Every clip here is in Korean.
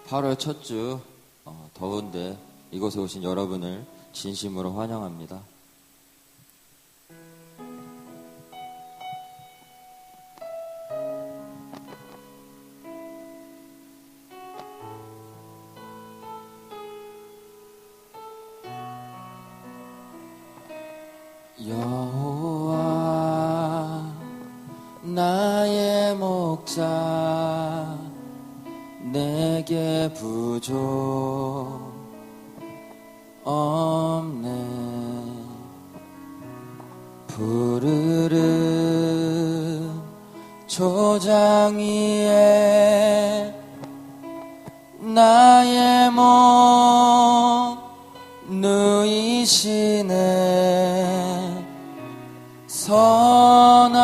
8월 첫 주 더운데 이곳에 오신 여러분을 진심으로 환영합니다. 여호와 나의 목자 내게 부족 없네. 푸르른 초장 위에 나의 몸 누이시네. 선한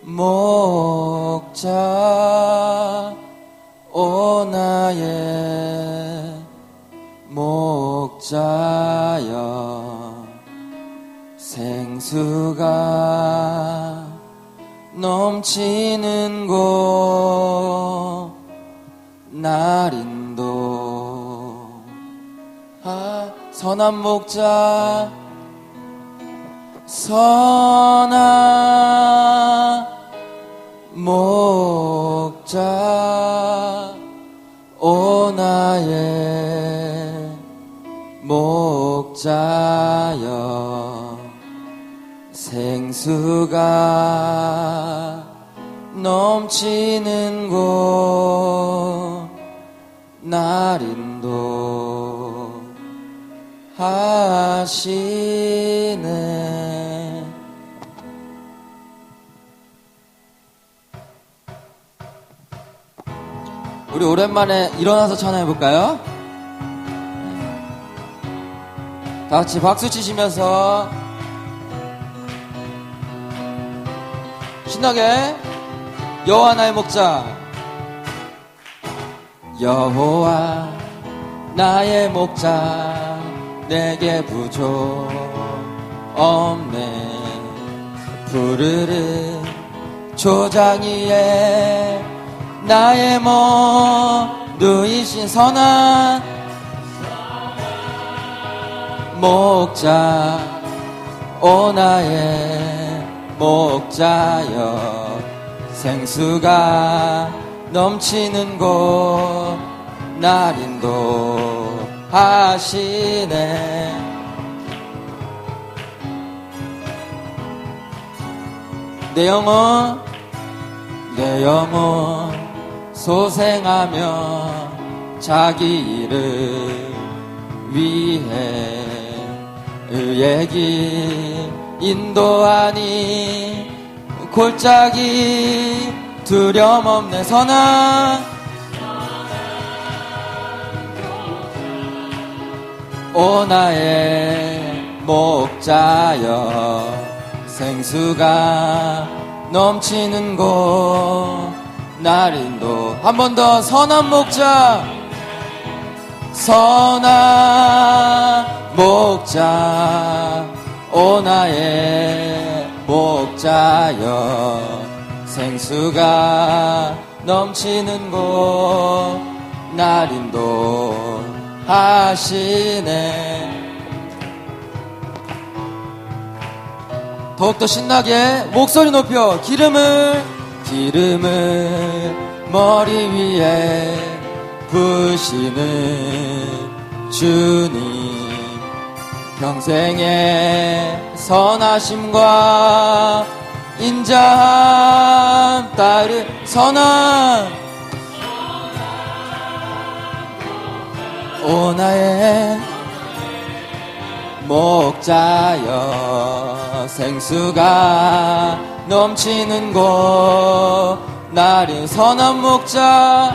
목자 오 나의 목자여. 생수가 넘치는 곳 날인도 선한 목자 선한 목자 오 나의 목자여. 생수가 넘치는 곳 날인도 하시네. 우리 오랜만에 일어나서 찬양해볼까요? 다같이 박수 치시면서 신나게. 여호와 나의 목자. 여호와 나의 목자 내게 부족 없네. 푸르른 초장 위에 나의 몸 누이신 선한 목자 오 나의 목자여. 생수가 넘치는 곳 날인도 하시네. 내 영혼 소생하며 자기 일을 위해 의의 길 인도하니 골짜기 두려움 없네. 선한 오 나의 목자여. 생수가 넘치는 곳 날인도. 한 번 더. 선한 목자 선한 목자 오 나의 목자여. 생수가 넘치는 곳 날인도 하시네. 더욱더 신나게 목소리 높여 기름을 머리 위에 부으시는 주님. 평생의 선하심과 인자함 따르 선한 오 나의 목자여. 생수가 넘치는 곳 날인 선한 목자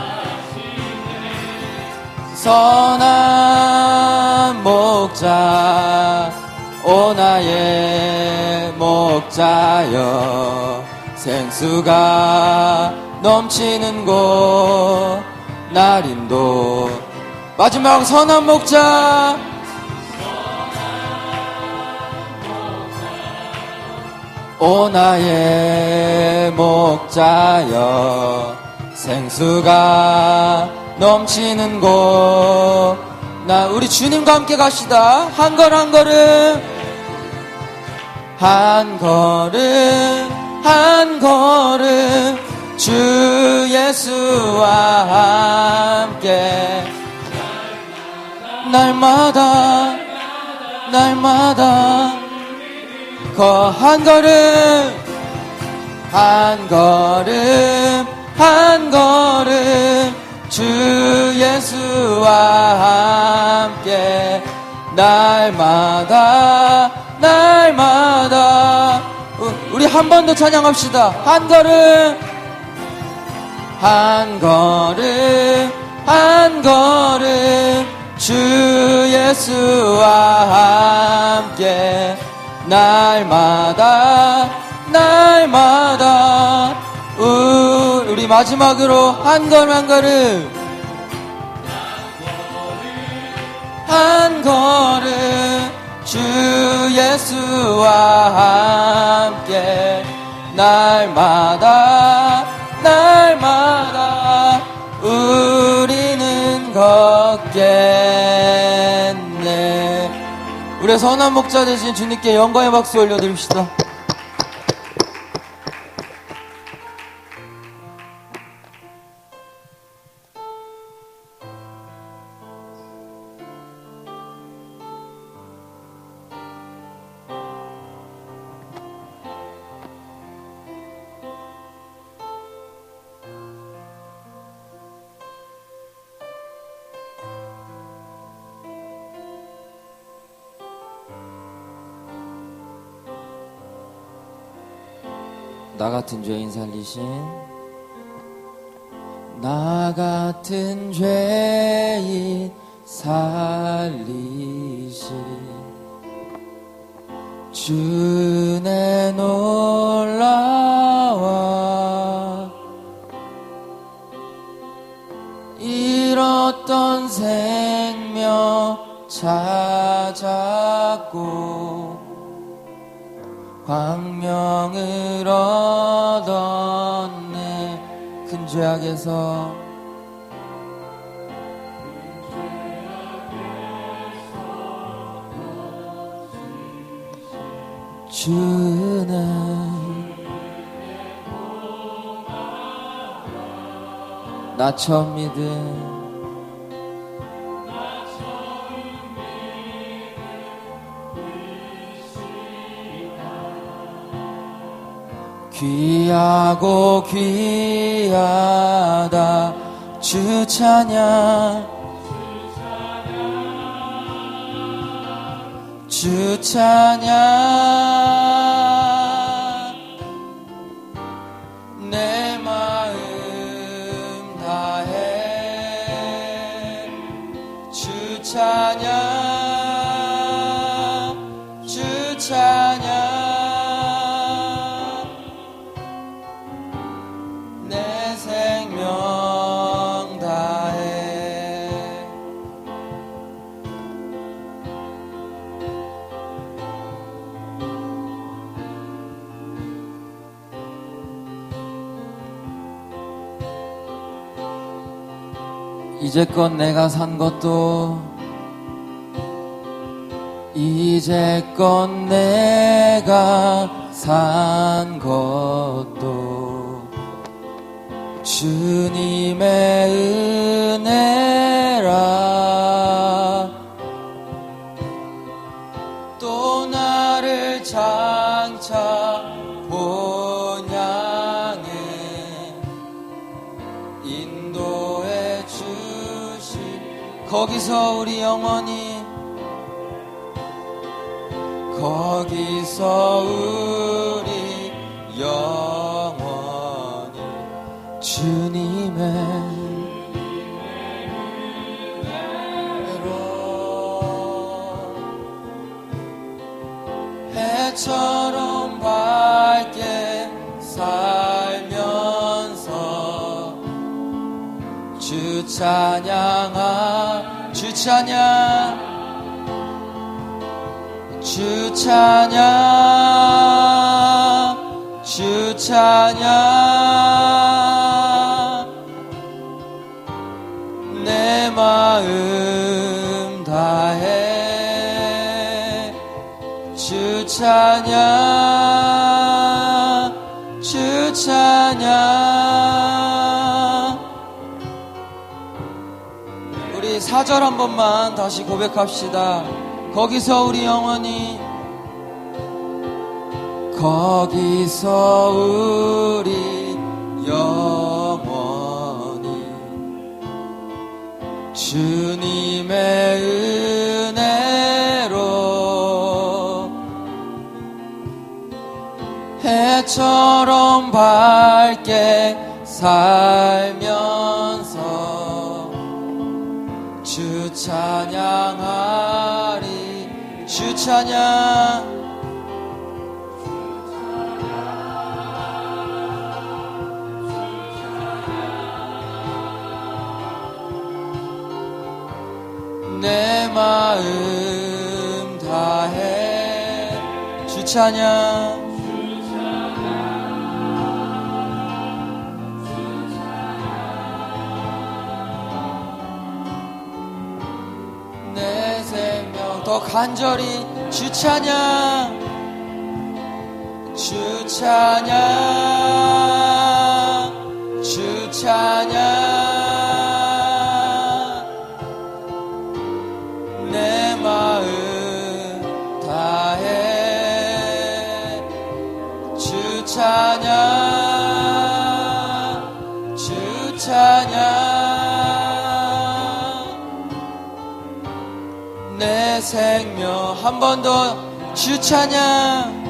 선한 목자 오 나의 목자여. 생수가 넘치는 곳 날인도. 마지막 선한 목자 오 나의 목자여. 생수가 넘치는 곳. 우리 주님과 함께 갑시다. 한 걸음 한 걸음, 한 걸음 한 걸음 주 예수와 함께 날마다 한 걸음 한 걸음 한 걸음 주 예수와 함께 날마다 우리 한 번 더 찬양합시다. 한 걸음 한 걸음 한 걸음 주 예수와 함께 날마다 우리 마지막으로 한 걸음 한 걸음 한 걸음 주 예수와 함께 날마다 우리는 걷겠네. 우리 선한 목자 되신 주님께 영광의 박수 올려드립시다. 나 같은 죄인 살리신, 나 같은 죄인 살리신 주의 놀라와 잃었던 생명 찾았고 광명을 얻었네. 큰 죄악에서 주는 나 처음 믿은 귀하고 귀하다 주 찬양, 주 찬양 내 마음 다해 주 찬양, 주 찬양 이제껏 내가 산 것도 이제껏 내가 산 것도 주님의 은혜라. 또 나를 장차 본향에 인도해 주시. 거기서 우리 영원히, 거기서 우리 영원히 주님의 은혜로 해처럼 밝게 살면서 주 찬양하, 주 찬양, 주 찬양, 주 찬양 내 마음 다해 주 찬양 주 찬양. 우리 4절 한 번만 다시 고백합시다. 거기서 우리 영원히 거기서 우리 영원히 주님의 은혜로 해처럼 밝게 살면서 주 찬양하리. 주 찬양 내 마음 다해 주 찬양 내 생명 더 간절히 주 찬양 주 찬양 주 찬양 내 마음 다해 주 찬양 주 찬양 내 생명 한 번 더 주 찬양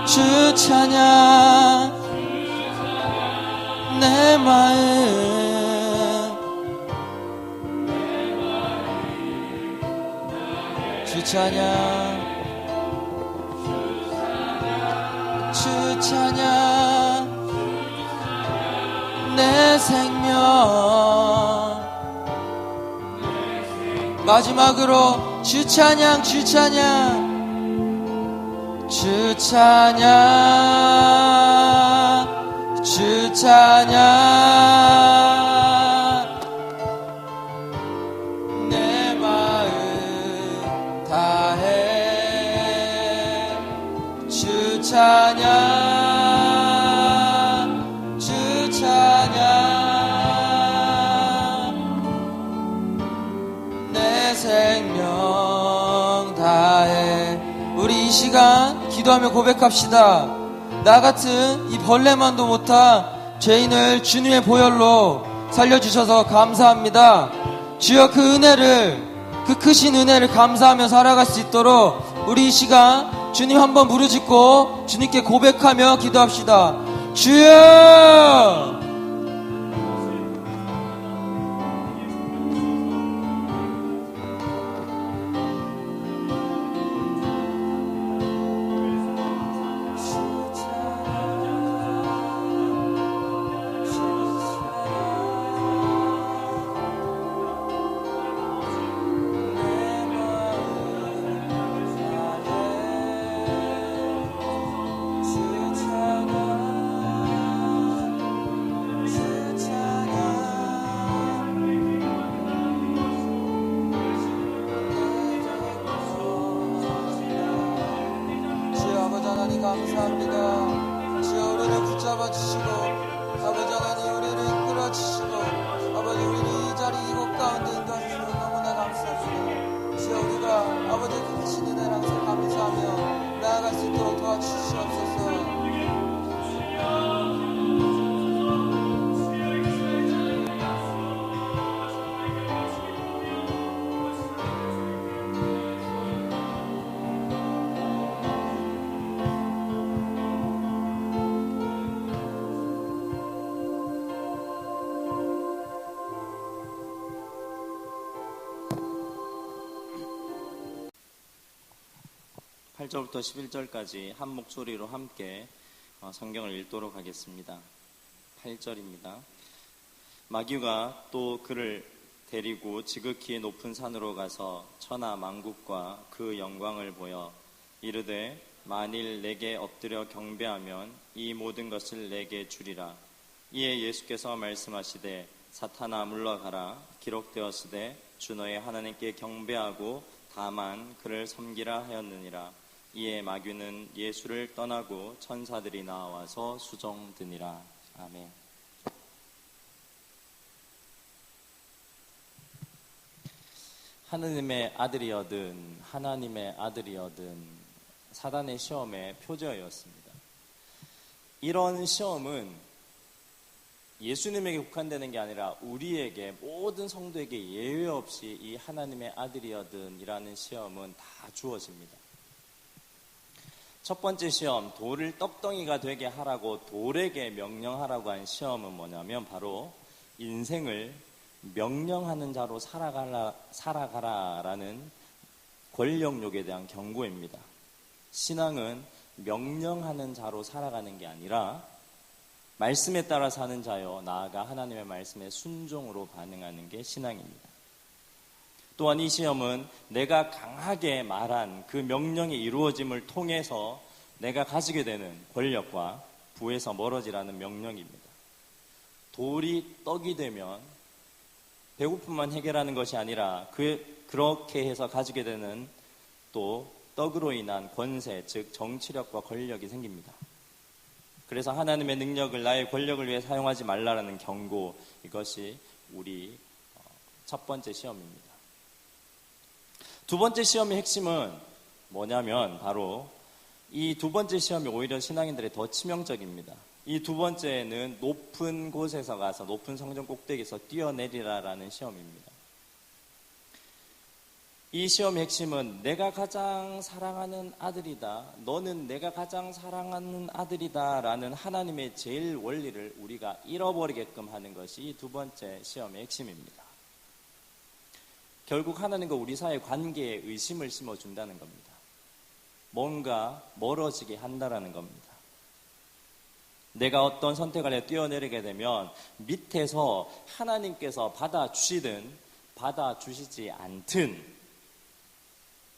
주 찬양 내 마음 주 찬양 주 찬양 내 생명 마지막으로 주 찬양 주 찬양 주 찬양 주 찬양 내 마음 다해 주 찬양 주 찬양 내 생명 다해. 우리 이 시간 기도하며 고백합시다. 나 같은 이 벌레만도 못한 죄인을 주님의 보혈로 살려주셔서 감사합니다. 주여 그 은혜를, 그 크신 은혜를 감사하며 살아갈 수 있도록 우리 이 시간 주님 한번 부르짖고 주님께 고백하며 기도합시다. 주여! 감사합니다. 주여 우리를 붙잡아 주시고 아버지 하나님 우리를 이끌어 주시고 아버지 우리를 이 자리 이곳 가운데 인도하시고 너무나 감사합니다. 주여 우리가 아버지의 크신 은혜를 항상 감사하며 나아갈 수 있도록 도와주시옵소서. 팔 절부터 11절까지 한 목소리로 함께 성경을 읽도록 하겠습니다. 8절입니다. 마귀가 또 그를 데리고 지극히 높은 산으로 가서 천하 만국과 그 영광을 보여 이르되 만일 내게 엎드려 경배하면 이 모든 것을 내게 주리라. 이에 예수께서 말씀하시되 사탄아 물러가라. 기록되었으되 주 너의 하나님께 경배하고 다만 그를 섬기라 하였느니라. 이에 마귀는 예수를 떠나고 천사들이 나와서 수종드니라. 아멘. 하느님의 아들이여든 하나님의 아들이여든 사단의 시험의 표제였습니다. 이런 시험은 예수님에게 국한되는 게 아니라 우리에게, 모든 성도에게 예외 없이 이 하나님의 아들이여든 이라는 시험은 다 주어집니다. 첫 번째 시험, 돌을 떡덩이가 되게 하라고 돌에게 명령하라고 한 시험은 뭐냐면 바로 인생을 명령하는 자로 살아가라라는 권력욕에 대한 경고입니다. 신앙은 명령하는 자로 살아가는 게 아니라 말씀에 따라 사는 자요, 나아가 하나님의 말씀에 순종으로 반응하는 게 신앙입니다. 또한 이 시험은 내가 강하게 말한 그 명령의 이루어짐을 통해서 내가 가지게 되는 권력과 부에서 멀어지라는 명령입니다. 돌이 떡이 되면 배고픔만 해결하는 것이 아니라 그렇게 해서 가지게 되는 또 떡으로 인한 권세, 즉 정치력과 권력이 생깁니다. 그래서 하나님의 능력을 나의 권력을 위해 사용하지 말라라는 경고, 이것이 우리 첫 번째 시험입니다. 두 번째 시험의 핵심은 뭐냐면 바로 이 두 번째 시험이 오히려 신앙인들의 더 치명적입니다. 이 두 번째는 높은 곳에서 가서 높은 성전 꼭대기에서 뛰어내리라라는 시험입니다. 이 시험의 핵심은 내가 가장 사랑하는 아들이다, 너는 내가 가장 사랑하는 아들이다 라는 하나님의 제일 원리를 우리가 잃어버리게끔 하는 것이 이 두 번째 시험의 핵심입니다. 결국 하나님과 우리 사이의 관계에 의심을 심어준다는 겁니다. 뭔가 멀어지게 한다라는 겁니다. 내가 어떤 선택을 해 뛰어내리게 되면 밑에서 하나님께서 받아주시든 받아주시지 않든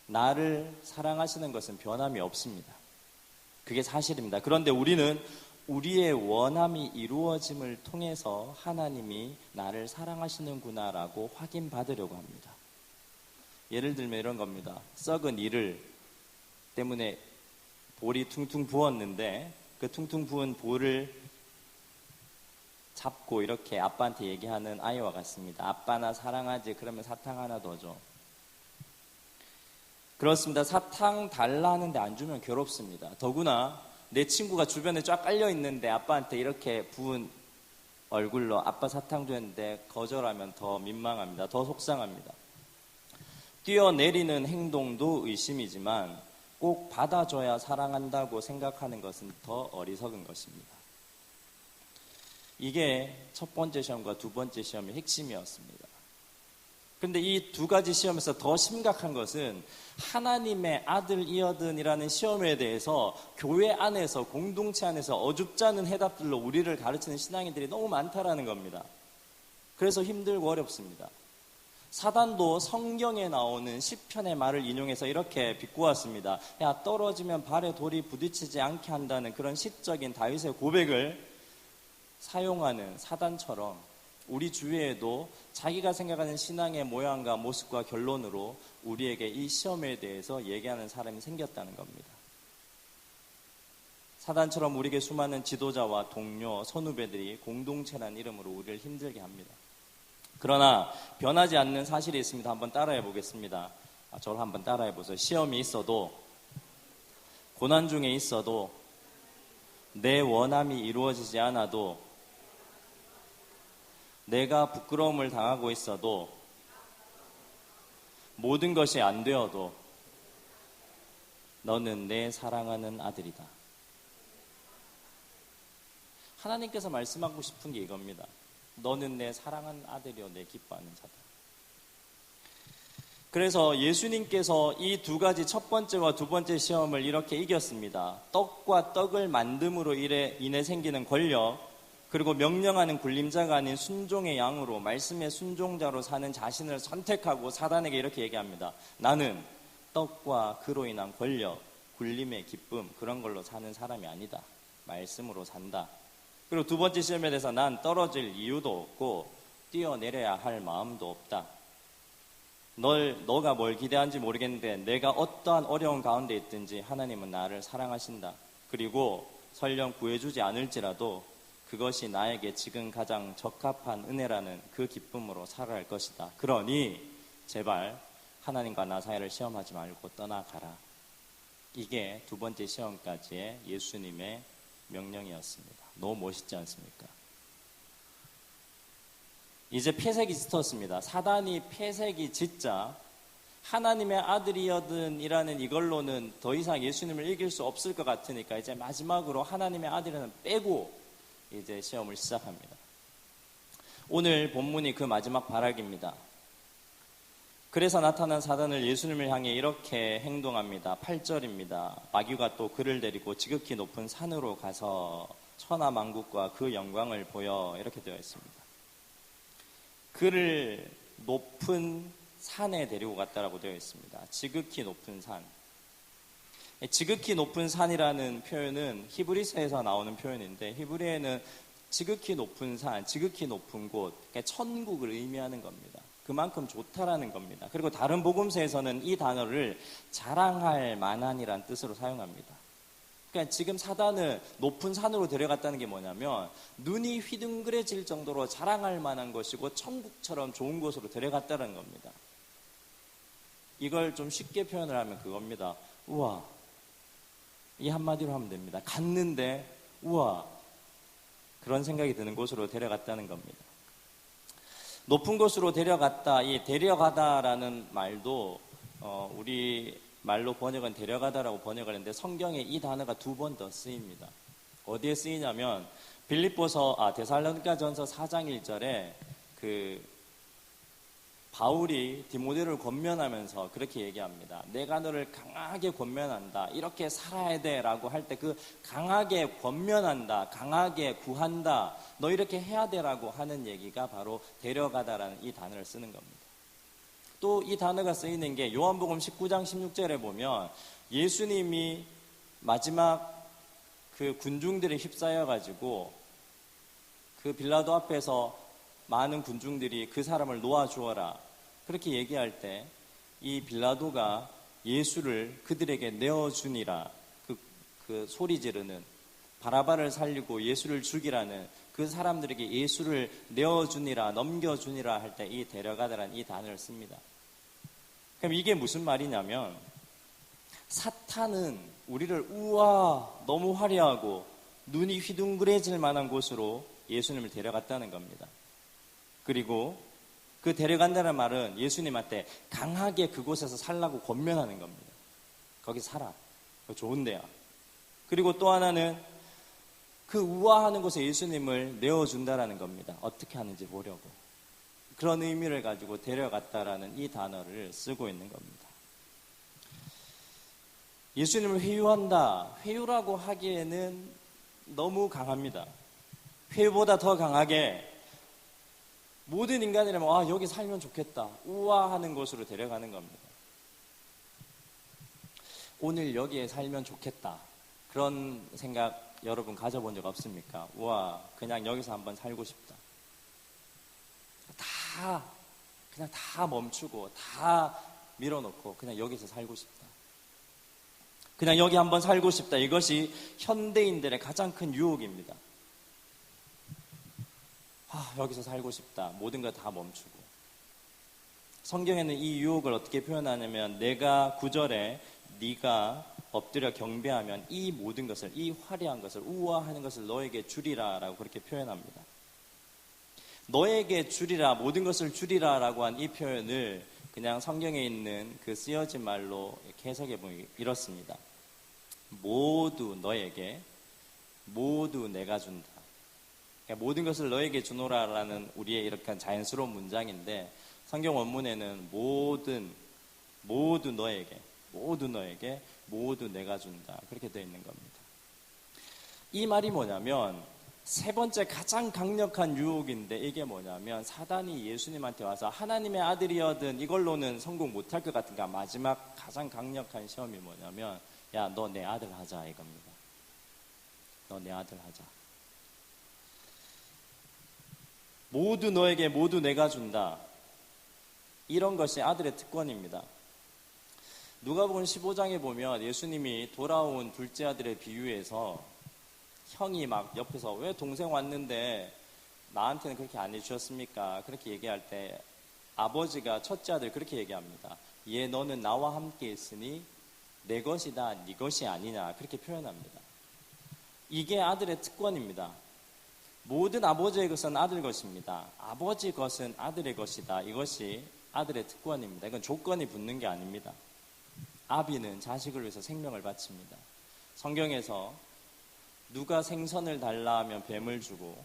나를 사랑하시는 것은 변함이 없습니다. 그게 사실입니다. 그런데 우리는 우리의 원함이 이루어짐을 통해서 하나님이 나를 사랑하시는구나라고 확인받으려고 합니다. 예를 들면 이런 겁니다. 썩은 이를 때문에 볼이 퉁퉁 부었는데 그 퉁퉁 부은 볼을 잡고 이렇게 아빠한테 얘기하는 아이와 같습니다. 아빠 나 사랑하지? 그러면 사탕 하나 더 줘. 그렇습니다. 사탕 달라 하는데 안 주면 괴롭습니다. 더구나 내 친구가 주변에 쫙 깔려 있는데 아빠한테 이렇게 부은 얼굴로 아빠 사탕 줬는데 거절하면 더 민망합니다. 더 속상합니다. 뛰어내리는 행동도 의심이지만 꼭 받아줘야 사랑한다고 생각하는 것은 더 어리석은 것입니다. 이게 첫 번째 시험과 두 번째 시험의 핵심이었습니다. 그런데 이 두 가지 시험에서 더 심각한 것은 하나님의 아들이여든이라는 시험에 대해서 교회 안에서, 공동체 안에서 어줍지 않은 해답들로 우리를 가르치는 신앙인들이 너무 많다라는 겁니다. 그래서 힘들고 어렵습니다. 사단도 성경에 나오는 시편의 말을 인용해서 이렇게 비꼬았습니다. 야, 떨어지면 발에 돌이 부딪히지 않게 한다는 그런 시적인 다윗의 고백을 사용하는 사단처럼 우리 주위에도 자기가 생각하는 신앙의 모양과 모습과 결론으로 우리에게 이 시험에 대해서 얘기하는 사람이 생겼다는 겁니다. 사단처럼 우리에게 수많은 지도자와 동료, 선후배들이 공동체라는 이름으로 우리를 힘들게 합니다. 그러나 변하지 않는 사실이 있습니다. 한번 따라해 보겠습니다. 저를 한번 따라해 보세요. 시험이 있어도, 고난 중에 있어도, 내 원함이 이루어지지 않아도, 내가 부끄러움을 당하고 있어도, 모든 것이 안 되어도 너는 내 사랑하는 아들이다. 하나님께서 말씀하고 싶은 게 이겁니다. 너는 내 사랑하는 아들이요 내 기뻐하는 자다. 그래서 예수님께서 이 두 가지 첫 번째와 두 번째 시험을 이렇게 이겼습니다. 떡과 떡을 만듦으로 인해 생기는 권력, 그리고 명령하는 굴림자가 아닌 순종의 양으로, 말씀의 순종자로 사는 자신을 선택하고 사단에게 이렇게 얘기합니다. 나는 떡과 그로 인한 권력, 굴림의 기쁨, 그런 걸로 사는 사람이 아니다. 말씀으로 산다. 그리고 두 번째 시험에 대해서 난 떨어질 이유도 없고 뛰어내려야 할 마음도 없다. 너가 뭘 기대하는지 모르겠는데 내가 어떠한 어려운 가운데 있든지 하나님은 나를 사랑하신다. 그리고 설령 구해주지 않을지라도 그것이 나에게 지금 가장 적합한 은혜라는 그 기쁨으로 살아갈 것이다. 그러니 제발 하나님과 나 사이를 시험하지 말고 떠나가라. 이게 두 번째 시험까지의 예수님의 명령이었습니다. 너무 멋있지 않습니까? 이제 폐색이 짙었습니다. 사단이 폐색이 짙자 하나님의 아들이여든이라는 이걸로는 더 이상 예수님을 이길 수 없을 것 같으니까 이제 마지막으로 하나님의 아들은 빼고 이제 시험을 시작합니다. 오늘 본문이 그 마지막 발악입니다. 그래서 나타난 사단을 예수님을 향해 이렇게 행동합니다. 8절입니다. 마귀가 또 그를 데리고 지극히 높은 산으로 가서 천하만국과 그 영광을 보여 이렇게 되어 있습니다. 그를 높은 산에 데리고 갔다라고 되어 있습니다. 지극히 높은 산. 지극히 높은 산이라는 표현은 히브리서에서 나오는 표현인데 히브리에는 지극히 높은 산, 지극히 높은 곳, 그러니까 천국을 의미하는 겁니다. 그만큼 좋다라는 겁니다. 그리고 다른 복음서에서는 이 단어를 자랑할 만한이란 뜻으로 사용합니다. 그러니까 지금 사단을 높은 산으로 데려갔다는 게 뭐냐면 눈이 휘둥그레질 정도로 자랑할 만한 것이고 천국처럼 좋은 곳으로 데려갔다는 겁니다. 이걸 좀 쉽게 표현을 하면 그겁니다. 우와, 이 한마디로 하면 됩니다. 갔는데 우와, 그런 생각이 드는 곳으로 데려갔다는 겁니다. 높은 곳으로 데려갔다, 이 데려가다라는 말도 우리 말로 번역은 데려가다라고 번역을 했는데 성경에 이 단어가 두 번 더 쓰입니다. 어디에 쓰이냐면 데살로니가전서 4장 1절에 그 바울이 디모데를 권면하면서 그렇게 얘기합니다. 내가 너를 강하게 권면한다. 이렇게 살아야 돼라고 할 때 그 강하게 권면한다, 강하게 구한다, 너 이렇게 해야 돼라고 하는 얘기가 바로 데려가다라는 이 단어를 쓰는 겁니다. 또 이 단어가 쓰이는 게 요한복음 19장 16절에 보면 예수님이 마지막 그 군중들에 휩싸여가지고 그 빌라도 앞에서 많은 군중들이 그 사람을 놓아주어라 그렇게 얘기할 때 이 빌라도가 예수를 그들에게 내어주니라 그 소리 지르는 바라바를 살리고 예수를 죽이라는 그 사람들에게 예수를 내어주니라 넘겨주니라 할 때 이 데려가다라는 이 단어를 씁니다. 그럼 이게 무슨 말이냐면 사탄은 우리를 우와 너무 화려하고 눈이 휘둥그레질 만한 곳으로 예수님을 데려갔다는 겁니다. 그리고 그 데려간다는 말은 예수님한테 강하게 그곳에서 살라고 권면하는 겁니다. 거기 살아. 좋은 데야. 그리고 또 하나는 그 우아하는 곳에 예수님을 내어준다라는 겁니다. 어떻게 하는지 보려고. 그런 의미를 가지고 데려갔다라는 이 단어를 쓰고 있는 겁니다. 예수님을 회유한다. 회유라고 하기에는 너무 강합니다. 회유보다 더 강하게 모든 인간이라면 여기 살면 좋겠다. 우아하는 곳으로 데려가는 겁니다. 오늘 여기에 살면 좋겠다. 그런 생각 여러분 가져본 적 없습니까? 우와, 그냥 여기서 한번 살고 싶다. 그냥 다 멈추고 다 밀어놓고 그냥 여기서 살고 싶다. 그냥 여기 한번 살고 싶다. 이것이 현대인들의 가장 큰 유혹입니다. 여기서 살고 싶다. 모든 걸 다 멈추고. 성경에는 이 유혹을 어떻게 표현하냐면 내가 9절에 네가 엎드려 경배하면 이 모든 것을, 이 화려한 것을, 우아하는 것을 너에게 주리라 라고 그렇게 표현합니다. 너에게 주리라, 모든 것을 주리라 라고 한 이 표현을 그냥 성경에 있는 그 쓰여진 말로 이렇게 해석해 보면 이렇습니다. 모두 너에게, 모두 내가 준다. 그러니까 모든 것을 너에게 주노라 라는 우리의 이렇게 자연스러운 문장인데 성경 원문에는 모두 너에게, 모두 내가 준다. 그렇게 되어 있는 겁니다. 이 말이 뭐냐면 세 번째 가장 강력한 유혹인데 이게 뭐냐면 사단이 예수님한테 와서 하나님의 아들이어든 이걸로는 성공 못할 것 같으니까 마지막 가장 강력한 시험이 뭐냐면 야, 너 내 아들 하자 이겁니다. 너 내 아들 하자. 모두 너에게 모두 내가 준다. 이런 것이 아들의 특권입니다. 누가복음 15장에 보면 예수님이 돌아온 둘째 아들의 비유에서 형이 막 옆에서 왜 동생 왔는데 나한테는 그렇게 안 해주셨습니까? 그렇게 얘기할 때 아버지가 첫째 아들 그렇게 얘기합니다. 얘 너는 나와 함께 있으니 내 것이다 네 것이 아니냐 그렇게 표현합니다. 이게 아들의 특권입니다. 모든 아버지의 것은 아들 것입니다. 아버지 것은 아들의 것이다. 이것이 아들의 특권입니다. 이건 조건이 붙는 게 아닙니다. 아비는 자식을 위해서 생명을 바칩니다. 성경에서 누가 생선을 달라 하면 뱀을 주고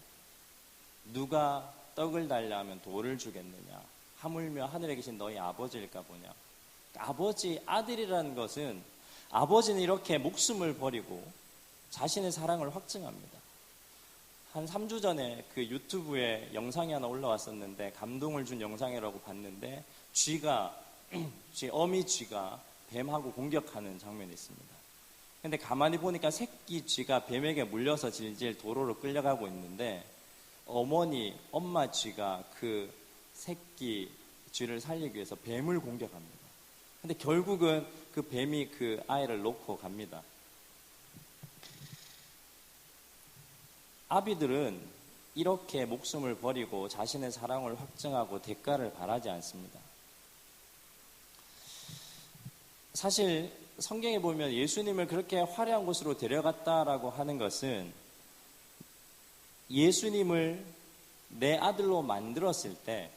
누가 떡을 달라 하면 돌을 주겠느냐. 하물며 하늘에 계신 너희 아버지일까 보냐. 아버지, 아들이라는 것은 아버지는 이렇게 목숨을 버리고 자신의 사랑을 확증합니다. 한 3주 전에 그 유튜브에 영상이 하나 올라왔었는데 감동을 준 영상이라고 봤는데 어미 쥐가 뱀하고 공격하는 장면이 있습니다. 근데 가만히 보니까 새끼 쥐가 뱀에게 물려서 질질 도로로 끌려가고 있는데 엄마 쥐가 그 새끼 쥐를 살리기 위해서 뱀을 공격합니다. 근데 결국은 그 뱀이 그 아이를 놓고 갑니다. 아비들은 이렇게 목숨을 버리고 자신의 사랑을 확증하고 대가를 바라지 않습니다. 사실 성경에 보면 예수님을 그렇게 화려한 곳으로 데려갔다라고 하는 것은 예수님을 내 아들로 만들었을 때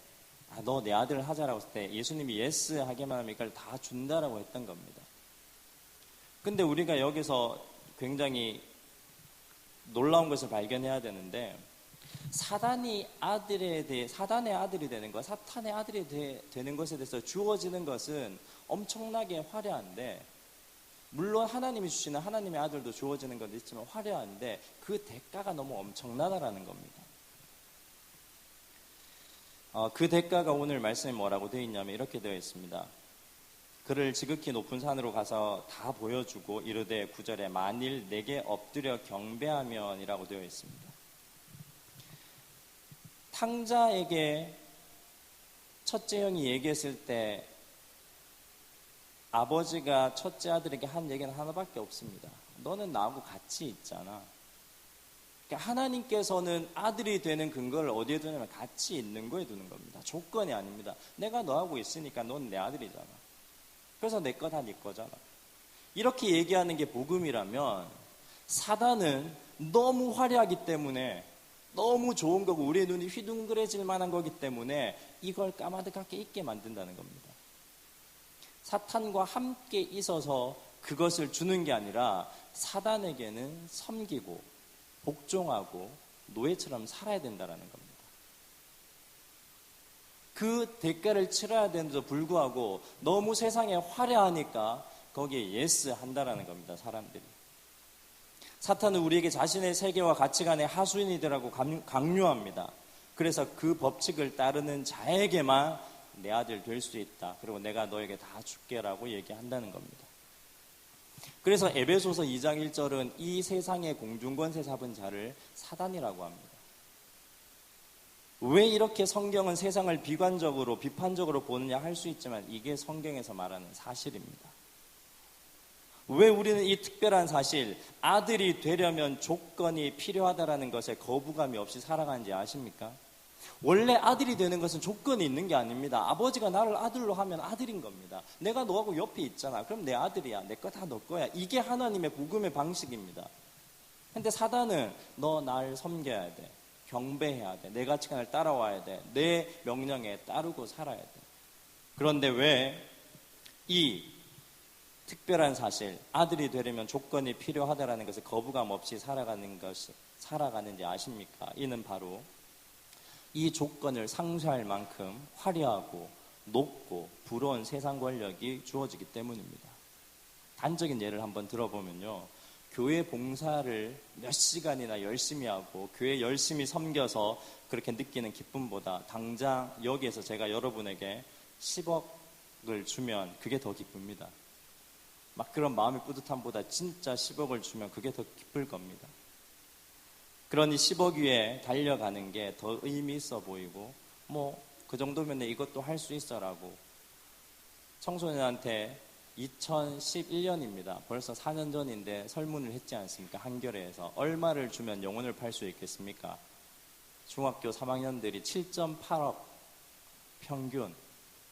너 내 아들 하자라고 했을 때 예수님이 예스 하게만 하면 이걸 다 준다라고 했던 겁니다. 근데 우리가 여기서 굉장히 놀라운 것을 발견해야 되는데 사단의 아들이 되는 것, 사탄의 아들이 되는 것에 대해서 주어지는 것은 엄청나게 화려한데 물론 하나님이 주시는 하나님의 아들도 주어지는 것도 있지만 화려한데 그 대가가 너무 엄청나다라는 겁니다. 그 대가가 오늘 말씀에 뭐라고 되어 있냐면 이렇게 되어 있습니다. 그를 지극히 높은 산으로 가서 다 보여주고 이르되 9절에 만일 내게 엎드려 경배하면 이라고 되어 있습니다. 탕자에게 첫째 형이 얘기했을 때 아버지가 첫째 아들에게 한 얘기는 하나밖에 없습니다. 너는 나하고 같이 있잖아. 그러니까 하나님께서는 아들이 되는 근거를 어디에 두냐면 같이 있는 거에 두는 겁니다. 조건이 아닙니다. 내가 너하고 있으니까 넌 내 아들이잖아. 그래서 내 거 다 네 거잖아. 이렇게 얘기하는 게 복음이라면 사단은 너무 화려하기 때문에 너무 좋은 거고 우리의 눈이 휘둥그레질 만한 거기 때문에 이걸 까마득하게 잊게 만든다는 겁니다. 사탄과 함께 있어서 그것을 주는 게 아니라 사단에게는 섬기고 복종하고 노예처럼 살아야 된다는 겁니다. 그 대가를 치러야 되는데도 불구하고 너무 세상에 화려하니까 거기에 예스 한다라는 겁니다. 사람들이. 사탄은 우리에게 자신의 세계와 가치관의 하수인이 되라고 강요합니다. 그래서 그 법칙을 따르는 자에게만 내 아들 될 수 있다. 그리고 내가 너에게 다 줄게라고 얘기한다는 겁니다. 그래서 에베소서 2장 1절은 이 세상의 공중권세 잡은 자를 사단이라고 합니다. 왜 이렇게 성경은 세상을 비관적으로 비판적으로 보느냐 할 수 있지만 이게 성경에서 말하는 사실입니다. 왜 우리는 이 특별한 사실, 아들이 되려면 조건이 필요하다라는 것에 거부감이 없이 살아가는지 아십니까? 원래 아들이 되는 것은 조건이 있는 게 아닙니다. 아버지가 나를 아들로 하면 아들인 겁니다. 내가 너하고 옆에 있잖아. 그럼 내 아들이야. 내 거 다 너 거야. 이게 하나님의 복음의 방식입니다. 근데 사단은 너 날 섬겨야 돼. 경배해야 돼. 내 가치관을 따라와야 돼. 내 명령에 따르고 살아야 돼. 그런데 왜 이 특별한 사실, 아들이 되려면 조건이 필요하다라는 것을 거부감 없이 살아가는지 아십니까? 이는 바로 이 조건을 상쇄할 만큼 화려하고 높고 부러운 세상 권력이 주어지기 때문입니다. 단적인 예를 한번 들어보면요. 교회 봉사를 몇 시간이나 열심히 하고 교회 열심히 섬겨서 그렇게 느끼는 기쁨보다 당장 여기에서 제가 여러분에게 10억을 주면 그게 더 기쁩니다. 막 그런 마음의 뿌듯함보다 진짜 10억을 주면 그게 더 기쁠 겁니다. 그러니 10억 위에 달려가는 게 더 의미 있어 보이고 그 정도면 이것도 할 수 있어라고 청소년한테 2011년입니다. 벌써 4년 전인데 설문을 했지 않습니까? 한겨레에서 얼마를 주면 영혼을 팔 수 있겠습니까? 중학교 3학년들이 7.8억 평균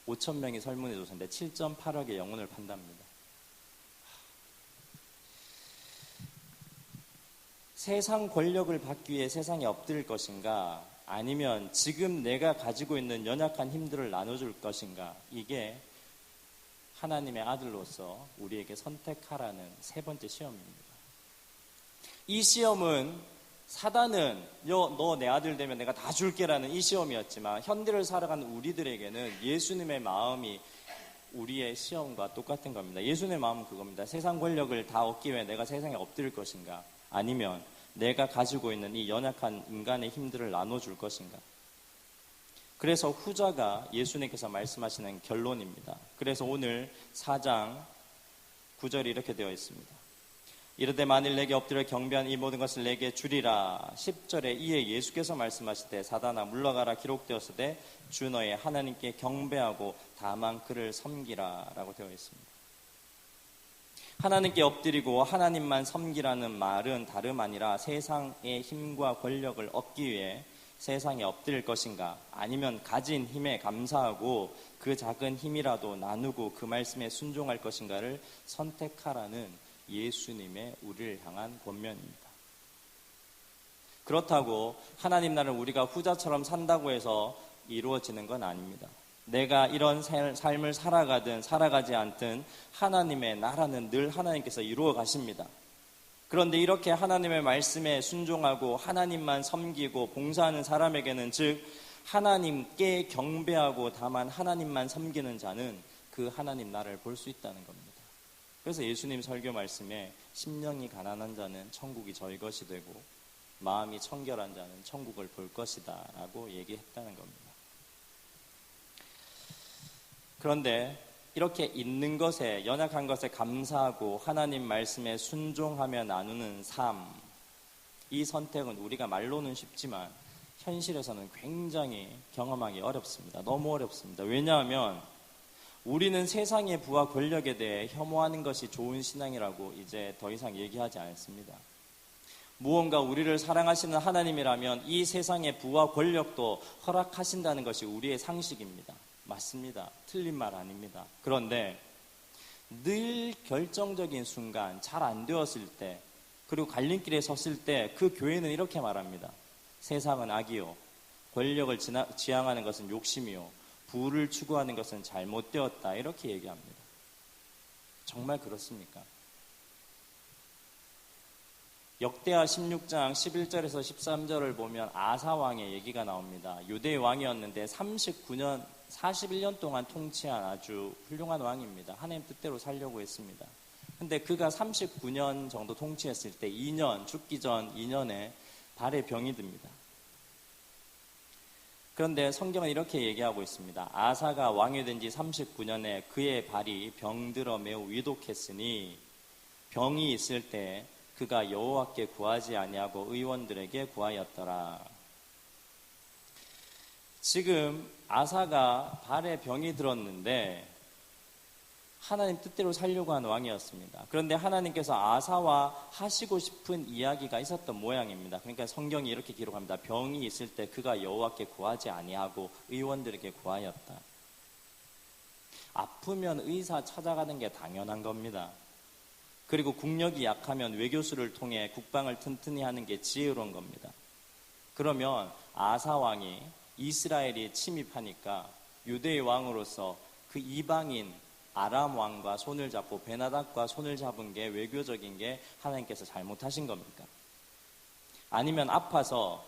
5천 명이 설문해 줬는데 7.8억의 영혼을 판답니다. 세상 권력을 받기 위해 세상에 엎드릴 것인가, 아니면 지금 내가 가지고 있는 연약한 힘들을 나눠줄 것인가, 이게 하나님의 아들로서 우리에게 선택하라는 세 번째 시험입니다. 이 시험은 사단은 너 내 아들 되면 내가 다 줄게라는 이 시험이었지만, 현대를 살아가는 우리들에게는 예수님의 마음이 우리의 시험과 똑같은 겁니다. 예수님의 마음은 그겁니다. 세상 권력을 다 얻기 위해 내가 세상에 엎드릴 것인가, 아니면 내가 가지고 있는 이 연약한 인간의 힘들을 나눠줄 것인가. 그래서 후자가 예수님께서 말씀하시는 결론입니다. 그래서 오늘 4장 9절이 이렇게 되어 있습니다. 이르되 만일 내게 엎드려 경배한 이 모든 것을 내게 주리라. 10절에 이에 예수께서 말씀하시되 사단아 물러가라 기록되었으되 주 너의 하나님께 경배하고 다만 그를 섬기라 라고 되어 있습니다. 하나님께 엎드리고 하나님만 섬기라는 말은 다름 아니라 세상의 힘과 권력을 얻기 위해 세상에 엎드릴 것인가, 아니면 가진 힘에 감사하고 그 작은 힘이라도 나누고 그 말씀에 순종할 것인가를 선택하라는 예수님의 우리를 향한 권면입니다. 그렇다고 하나님 나라를 우리가 후자처럼 산다고 해서 이루어지는 건 아닙니다. 내가 이런 삶을 살아가든 살아가지 않든 하나님의 나라는 늘 하나님께서 이루어 가십니다. 그런데 이렇게 하나님의 말씀에 순종하고 하나님만 섬기고 봉사하는 사람에게는, 즉 하나님께 경배하고 다만 하나님만 섬기는 자는 그 하나님 나라를 볼 수 있다는 겁니다. 그래서 예수님 설교 말씀에 심령이 가난한 자는 천국이 저희 것이 되고 마음이 청결한 자는 천국을 볼 것이다 라고 얘기했다는 겁니다. 그런데 이렇게 있는 것에, 연약한 것에 감사하고 하나님 말씀에 순종하며 나누는 삶, 이 선택은 우리가 말로는 쉽지만 현실에서는 굉장히 경험하기 어렵습니다. 너무 어렵습니다. 왜냐하면 우리는 세상의 부와 권력에 대해 혐오하는 것이 좋은 신앙이라고 이제 더 이상 얘기하지 않습니다. 무언가 우리를 사랑하시는 하나님이라면 이 세상의 부와 권력도 허락하신다는 것이 우리의 상식입니다. 맞습니다. 틀린 말 아닙니다. 그런데 늘 결정적인 순간, 잘 안 되었을 때, 그리고 갈림길에 섰을 때 그 교회는 이렇게 말합니다. 세상은 악이요, 권력을 지향하는 것은 욕심이요, 부를 추구하는 것은 잘못되었다, 이렇게 얘기합니다. 정말 그렇습니까? 역대하 16장 11절에서 13절을 보면 아사 왕의 얘기가 나옵니다. 유대의 왕이었는데 41년 동안 통치한 아주 훌륭한 왕입니다. 하나님 뜻대로 살려고 했습니다. 근데 그가 39년 정도 통치했을 때 죽기 전 2년에 발에 병이 듭니다. 그런데 성경은 이렇게 얘기하고 있습니다. 아사가 왕이 된 지 39년에 그의 발이 병들어 매우 위독했으니 병이 있을 때 그가 여호와께 구하지 아니하고 의원들에게 구하였더라. 지금 아사가 발에 병이 들었는데 하나님 뜻대로 살려고 하는 왕이었습니다. 그런데 하나님께서 아사와 하시고 싶은 이야기가 있었던 모양입니다. 그러니까 성경이 이렇게 기록합니다. 병이 있을 때 그가 여호와께 구하지 아니하고 의원들에게 구하였다. 아프면 의사 찾아가는 게 당연한 겁니다. 그리고 국력이 약하면 외교수를 통해 국방을 튼튼히 하는 게 지혜로운 겁니다. 그러면 아사 왕이 이스라엘이 침입하니까 유대의 왕으로서 그 이방인 아람 왕과 손을 잡고 베나닥과 손을 잡은 게 외교적인 게 하나님께서 잘못하신 겁니까? 아니면 아파서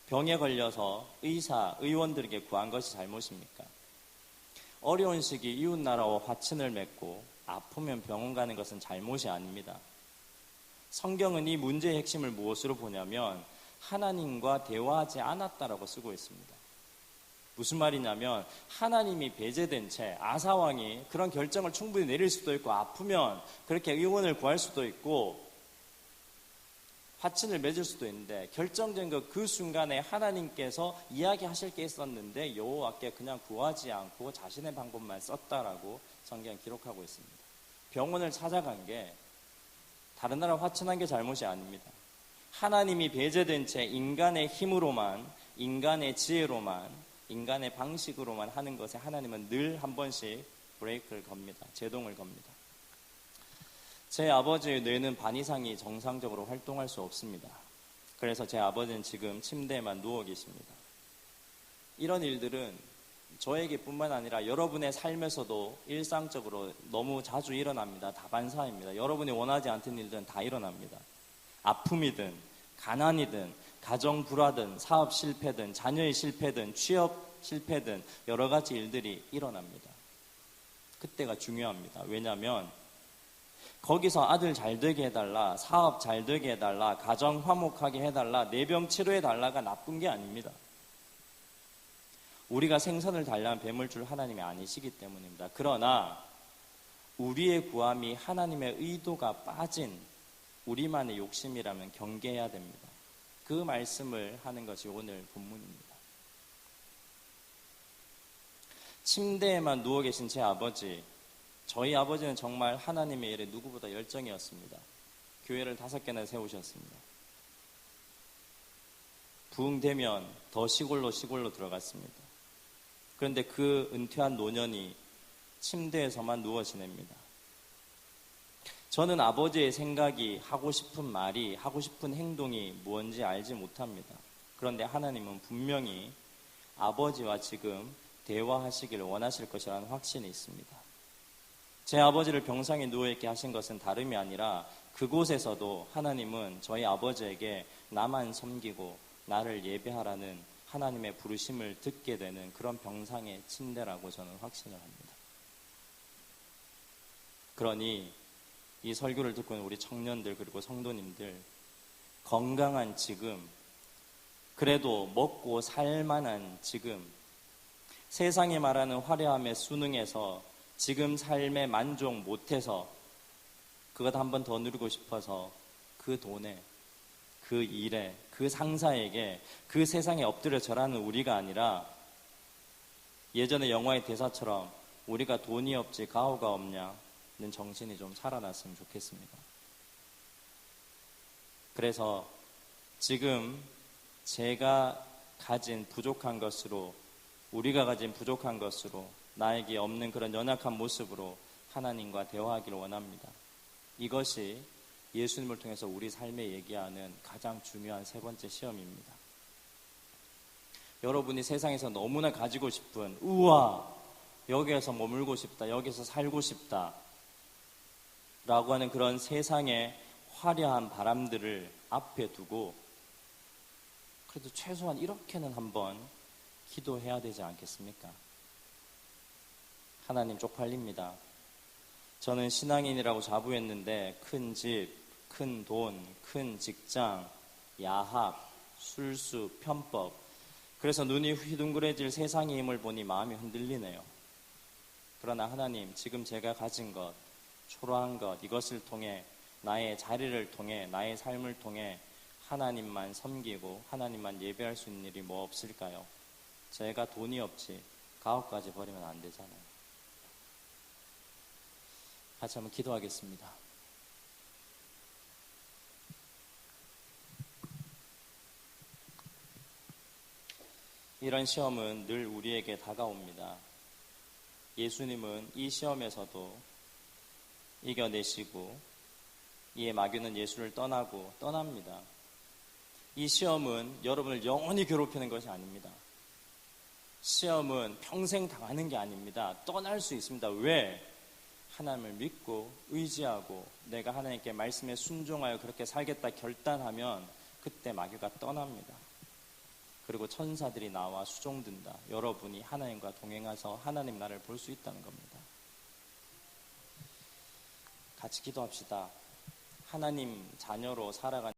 병에 걸려서 의원들에게 구한 것이 잘못입니까? 어려운 시기 이웃나라와 화친을 맺고 아프면 병원 가는 것은 잘못이 아닙니다. 성경은 이 문제의 핵심을 무엇으로 보냐면 하나님과 대화하지 않았다라고 쓰고 있습니다. 무슨 말이냐면 하나님이 배제된 채 아사왕이 그런 결정을 충분히 내릴 수도 있고, 아프면 그렇게 의원을 구할 수도 있고, 화친을 맺을 수도 있는데 결정적인 그 순간에 하나님께서 이야기하실 게 있었는데 여호와께 그냥 구하지 않고 자신의 방법만 썼다라고 성경에 기록하고 있습니다. 병원을 찾아간 게 다른 나라 화친한 게 잘못이 아닙니다. 하나님이 배제된 채 인간의 힘으로만, 인간의 지혜로만, 인간의 방식으로만 하는 것에 하나님은 늘 한 번씩 브레이크를 겁니다. 제동을 겁니다. 제 아버지의 뇌는 반 이상이 정상적으로 활동할 수 없습니다. 그래서 제 아버지는 지금 침대에만 누워 계십니다. 이런 일들은 저에게뿐만 아니라 여러분의 삶에서도 일상적으로 너무 자주 일어납니다. 다반사입니다. 여러분이 원하지 않던 일들은 다 일어납니다. 아픔이든 가난이든 가정 불화든 사업 실패든 자녀의 실패든 취업 실패든 여러 가지 일들이 일어납니다. 그때가 중요합니다. 왜냐하면 거기서 아들 잘 되게 해달라, 사업 잘 되게 해달라, 가정 화목하게 해달라, 내 병 치료해달라가 나쁜 게 아닙니다. 우리가 생선을 달라는 뱀을 줄 하나님이 아니시기 때문입니다. 그러나 우리의 구함이 하나님의 의도가 빠진 우리만의 욕심이라면 경계해야 됩니다. 그 말씀을 하는 것이 오늘 본문입니다. 침대에만 누워 계신 제 아버지, 저희 아버지는 정말 하나님의 일에 누구보다 열정이었습니다. 교회를 5개나 세우셨습니다. 부흥되면 더 시골로 들어갔습니다. 그런데 그 은퇴한 노년이 침대에서만 누워 지냅니다. 저는 아버지의 생각이, 하고 싶은 말이, 하고 싶은 행동이 무엇인지 알지 못합니다. 그런데 하나님은 분명히 아버지와 지금 대화하시기를 원하실 것이라는 확신이 있습니다. 제 아버지를 병상에 누워있게 하신 것은 다름이 아니라 그곳에서도 하나님은 저희 아버지에게 나만 섬기고 나를 예배하라는 하나님의 부르심을 듣게 되는 그런 병상의 침대라고 저는 확신을 합니다. 그러니 이 설교를 듣고 있는 우리 청년들 그리고 성도님들, 건강한 지금, 그래도 먹고 살만한 지금, 세상이 말하는 화려함에 순응해서 지금 삶에 만족 못해서 그것 한 번 더 누리고 싶어서 그 돈에, 그 일에, 그 상사에게, 그 세상에 엎드려 절하는 우리가 아니라 예전에 영화의 대사처럼 우리가 돈이 없지 가오가 없냐는 정신이 좀 살아났으면 좋겠습니다. 그래서 지금 제가 가진 부족한 것으로, 우리가 가진 부족한 것으로, 나에게 없는 그런 연약한 모습으로 하나님과 대화하기를 원합니다. 이것이 예수님을 통해서 우리 삶에 얘기하는 가장 중요한 3번째 시험입니다. 여러분이 세상에서 너무나 가지고 싶은, 우와, 여기에서 머물고 싶다, 여기서 살고 싶다 라고 하는 그런 세상의 화려한 바람들을 앞에 두고 그래도 최소한 이렇게는 한번 기도해야 되지 않겠습니까? 하나님, 쪽팔립니다. 저는 신앙인이라고 자부했는데 큰 집, 큰 돈, 큰 직장, 야학, 술수, 편법, 그래서 눈이 휘둥그레질 세상의 힘을 보니 마음이 흔들리네요. 그러나 하나님, 지금 제가 가진 것, 초라한 것, 이것을 통해, 나의 자리를 통해, 나의 삶을 통해 하나님만 섬기고 하나님만 예배할 수 있는 일이 뭐 없을까요? 제가 돈이 없지 가옥까지 버리면 안 되잖아요. 같이 한번 기도하겠습니다. 이런 시험은 늘 우리에게 다가옵니다. 예수님은 이 시험에서도 이겨내시고 이에 마귀는 예수를 떠납니다. 이 시험은 여러분을 영원히 괴롭히는 것이 아닙니다. 시험은 평생 당하는 게 아닙니다. 떠날 수 있습니다. 왜? 하나님을 믿고 의지하고 내가 하나님께 말씀에 순종하여 그렇게 살겠다 결단하면 그때 마귀가 떠납니다. 그리고 천사들이 나와 수종든다. 여러분이 하나님과 동행해서 하나님 나라를 볼 수 있다는 겁니다. 같이 기도합시다. 하나님 자녀로 살아가는